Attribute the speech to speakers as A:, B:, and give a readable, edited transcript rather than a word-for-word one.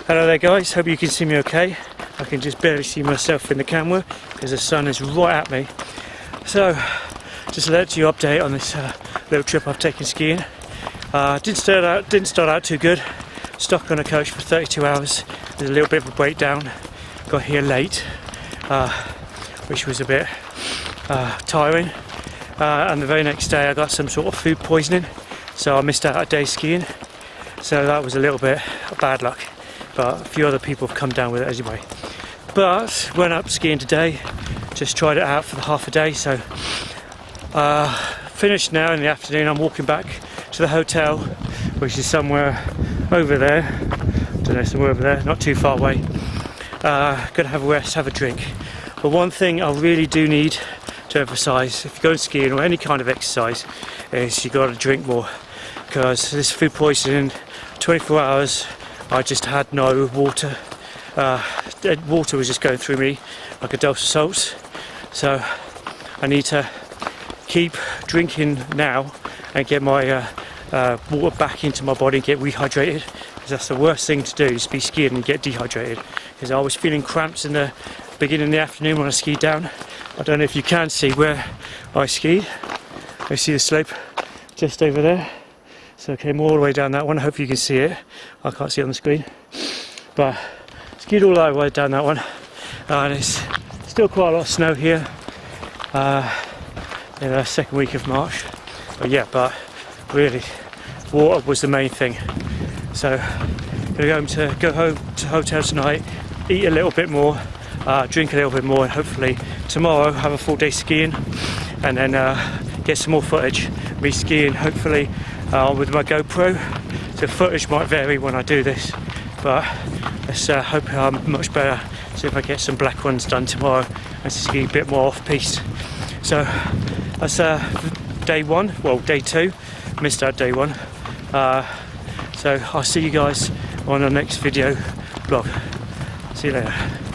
A: Hello there guys, hope you can see me okay. I can just barely see myself in the camera because the sun is right at me. So, just to let you update on this little trip I've taken skiing. Didn't start out too good. Stuck on a coach for 32 hours. There's a little bit of a breakdown. Got here late, which was a bit tiring. And the very next day I got some sort of food poisoning, so I missed out a day skiing. So that was a little bit of bad luck. But a few other people have come down with it anyway. But went up skiing today, just tried it out for the half a day. So finished now in the afternoon. I'm walking back to the hotel, which is somewhere over there. Don't know, somewhere over there, not too far away. Gonna have a rest, have a drink. But one thing I really do need to emphasise, if you're going skiing or any kind of exercise, is you got to drink more. Because this food poisoning, 24 hours. I just had no water. Water was just going through me like a dose of salts. So I need to keep drinking now and get my water back into my body and get rehydrated. Because that's the worst thing to do, is be skiing and get dehydrated. Because I was feeling cramps in the beginning of the afternoon when I skied down. I don't know if you can see where I skied. I see the slope just over there. So I came all the way down that one. I hope you can see it. I can't see it on the screen. But skied all the way down that one. And it's still quite a lot of snow here in the second week of March. But really, water was the main thing. So gonna go home to the hotel tonight, eat a little bit more, drink a little bit more, and hopefully tomorrow have a full day skiing, and then get some more footage. Me skiing, hopefully with my GoPro. So footage might vary when I do this, but let's hope I'm much better. See if I get some black runs done tomorrow and ski a bit more off piste. So that's day one. Well, day two. Missed out day one. So I'll see you guys on the next video vlog. See you later.